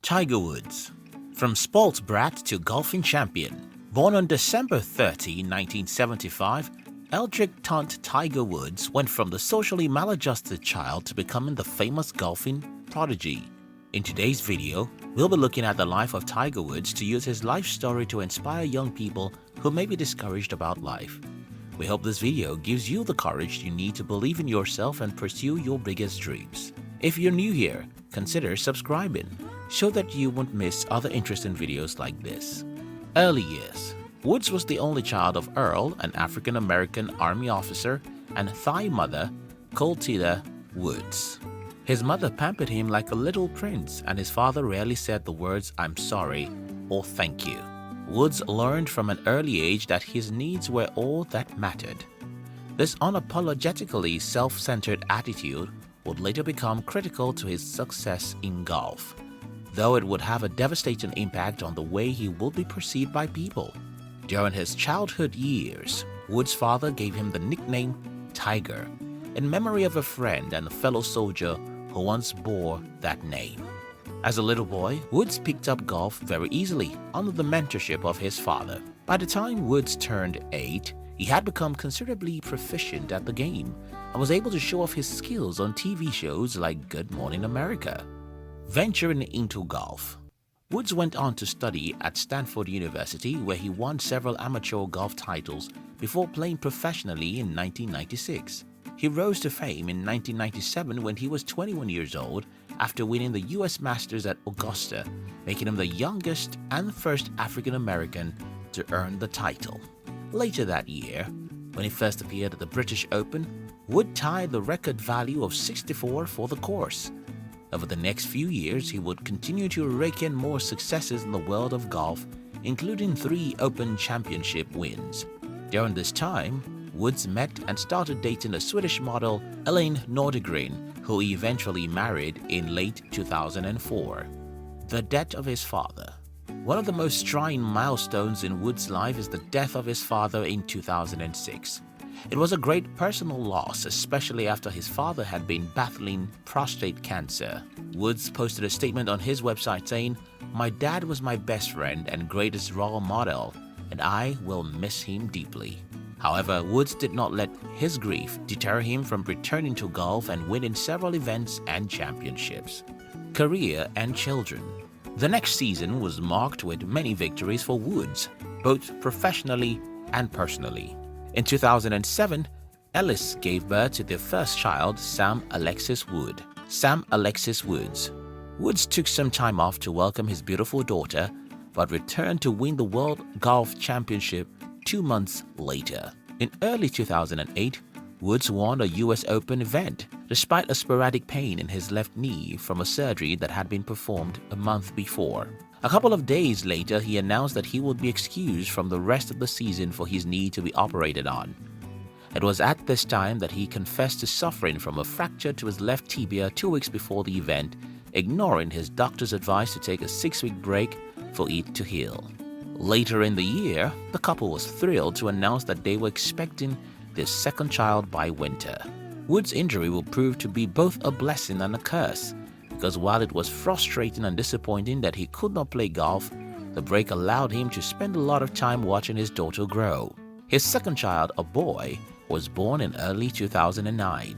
Tiger Woods. From SPOILT brat to golfing champion. Born on December 30, 1975, Eldrick Tont Tiger Woods went from the socially maladjusted child to becoming the famous golfing prodigy. In today's video, we'll be looking at the life of Tiger Woods to use his life story to inspire young people who may be discouraged about life. We hope this video gives you the courage you need to believe in yourself and pursue your biggest dreams. If you're new here, consider subscribing so that you won't miss other interesting videos like this. Early years. Woods was the only child of Earl, an African-American Army officer, and Thai mother, KULTIDA Woods. His mother pampered him like a little prince, and his father rarely said the words "I'm sorry" or "thank you." Woods learned from an early age that his needs were all that mattered. This unapologetically self-centered attitude would later become critical to his success in golf, though it would have a devastating impact on the way he would be perceived by people. During his childhood years, Woods' father gave him the nickname Tiger in memory of a friend and a fellow soldier who once bore that name. As a little boy, Woods picked up golf very easily under the mentorship of his father. By the time Woods turned 8, he had become considerably proficient at the game and was able to show off his skills on TV shows like Good Morning America. Venturing into golf. Woods went on to study at Stanford University, where he won several amateur golf titles before playing professionally in 1996. He rose to fame in 1997 when he was 21 years old after winning the U.S. Masters at Augusta, making him the youngest and first African-American to earn the title. Later that year, when he first appeared at the British Open, Wood tied the record value of 64 for the course. Over the next few years, he would continue to rake in more successes in the world of golf, including 3 Open Championship wins. During this time, Woods met and started dating the Swedish model ELIN NORDEGREN, who he eventually married in late 2004. The death of his father. One of the most trying milestones in Woods' life is the death of his father in 2006. It was a great personal loss, especially after his father had been battling prostate cancer. Woods posted a statement on his website saying, "My dad was my best friend and greatest role model, and I will miss him deeply." However, Woods did not let his grief deter him from returning to golf and winning several events and championships. Career and children. The next season was marked with many victories for Woods, both professionally and personally. In 2007, Ellis gave birth to their first child, Sam Alexis Woods. Woods took some time off to welcome his beautiful daughter, but returned to win the World Golf Championship 2 months later. In early 2008, Woods won a US Open event, despite a sporadic pain in his left knee from a surgery that had been performed a month before. A couple of days later, he announced that he would be excused from the rest of the season for his knee to be operated on. It was at this time that he confessed to suffering from a fracture to his left tibia 2 weeks before the event, ignoring his doctor's advice to take a 6-week break for it to heal. Later in the year, the couple was thrilled to announce that they were expecting their second child by winter. Woods' injury will prove to be both a blessing and a curse, because while it was frustrating and disappointing that he could not play golf, the break allowed him to spend a lot of time watching his daughter grow. His second child, a boy, was born in early 2009.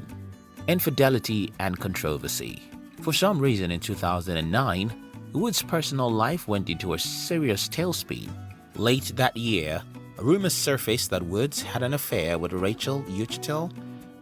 Infidelity and controversy. For some reason in 2009, Woods' personal life went into a serious tailspin. Late that year, rumors surfaced that Woods had an affair with Rachel UCHTEL,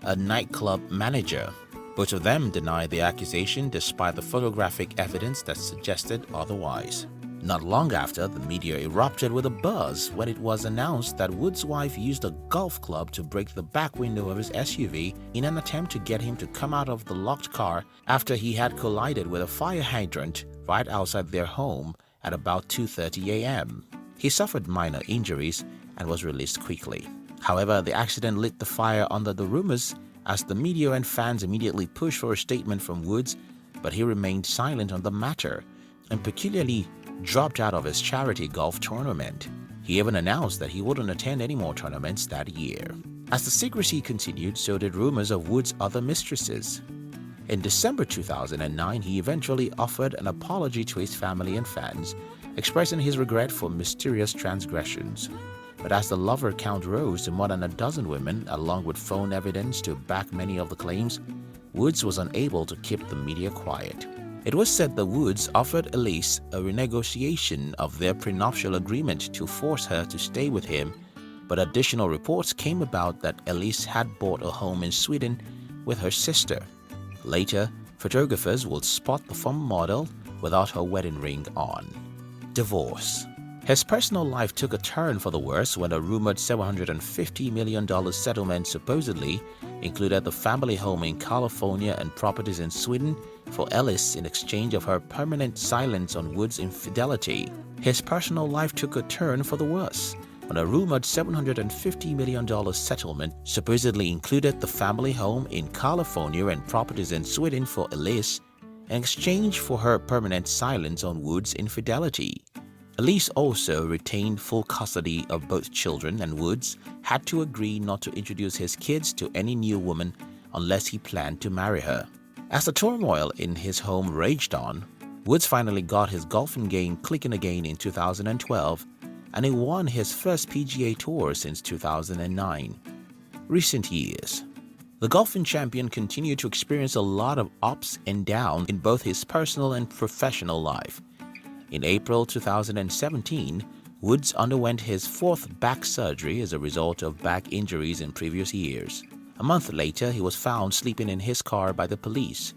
a nightclub manager. Both of them denied the accusation despite the photographic evidence that suggested otherwise. Not long after, the media erupted with a buzz when it was announced that Woods' wife used a golf club to break the back window of his SUV in an attempt to get him to come out of the locked car after he had collided with a fire hydrant right outside their home at about 2:30 a.m. He suffered minor injuries and was released quickly. However, the accident lit the fire under the rumors as the media and fans immediately pushed for a statement from Woods, but he remained silent on the matter and peculiarly dropped out of his charity golf tournament. He even announced that he wouldn't attend any more tournaments that year. As the secrecy continued, so did rumors of Woods' other mistresses. In December 2009, he eventually offered an apology to his family and fans, expressing his regret for mysterious transgressions. But as the lover count rose to more than a dozen women, along with phone evidence to back many of the claims, Woods was unable to keep the media quiet. It was said that Woods offered Elise a renegotiation of their prenuptial agreement to force her to stay with him, but additional reports came about that Elise had bought a home in Sweden with her sister. Later, photographers would spot the former model without her wedding ring on. Divorce. His personal life took a turn for the worse when a rumored $750 million settlement supposedly included the family home in California and properties in Sweden for Ellis in exchange of her permanent silence on Woods' infidelity. His personal life took a turn for the worse when a rumored $750 million settlement supposedly included the family home in California and properties in Sweden for Elise in exchange for her permanent silence on Woods' infidelity. Elise also retained full custody of both children, and Woods had to agree not to introduce his kids to any new woman unless he planned to marry her. As the turmoil in his home raged on, Woods finally got his golfing game clicking again in 2012, and he won his first PGA Tour since 2009. Recent years. The golfing champion continued to experience a lot of ups and downs in both his personal and professional life. In April 2017, Woods underwent his fourth back surgery as a result of back injuries in previous years. A month later, he was found sleeping in his car by the police.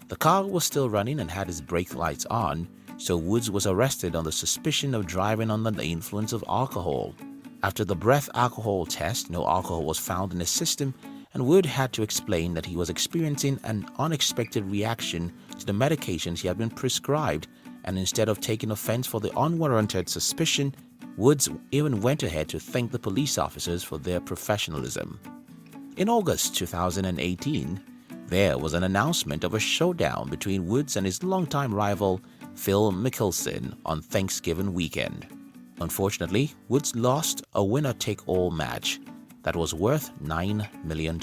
The car was still running and had its brake lights on, so Woods was arrested on the suspicion of driving under the influence of alcohol. After the breath alcohol test, no alcohol was found in his system, and Wood had to explain that he was experiencing an unexpected reaction to the medications he had been prescribed, and instead of taking offense for the unwarranted suspicion, Woods even went ahead to thank the police officers for their professionalism. In August 2018, there was an announcement of a showdown between Woods and his longtime rival Phil Mickelson on Thanksgiving weekend. Unfortunately, Woods lost a winner-take-all match that was worth $9 million.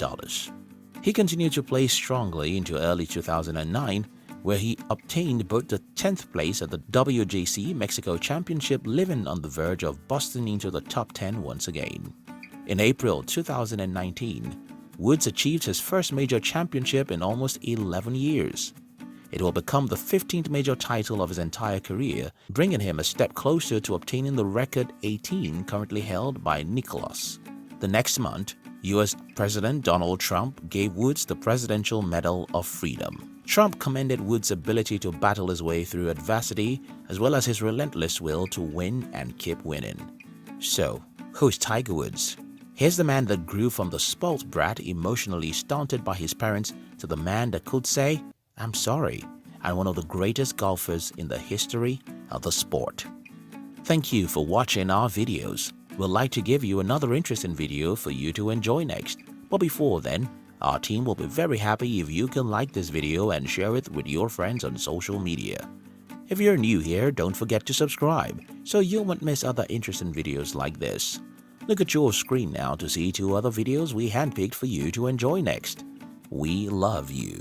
He continued to play strongly into early 2009, where he obtained both the 10th place at the WGC Mexico Championship, living on the verge of busting into the top 10 once again. In April 2019, Woods achieved his first major championship in almost 11 years. It will become the 15th major title of his entire career, bringing him a step closer to obtaining the record 18 currently held by Nicklaus. The next month, U.S. President Donald Trump gave Woods the Presidential Medal of Freedom. Trump commended Woods' ability to battle his way through adversity, as well as his relentless will to win and keep winning. So, who's Tiger Woods? Here's the man that grew from the spoilt brat emotionally stunted by his parents to the man that could say, "I'm sorry," and one of the greatest golfers in the history of the sport. Thank you for watching our videos. We'd like to give you another interesting video for you to enjoy next. But before then, our team will be very happy if you can like this video and share it with your friends on social media. If you're new here, don't forget to subscribe so you won't miss other interesting videos like this. Look at your screen now to see 2 other videos we handpicked for you to enjoy next. We love you.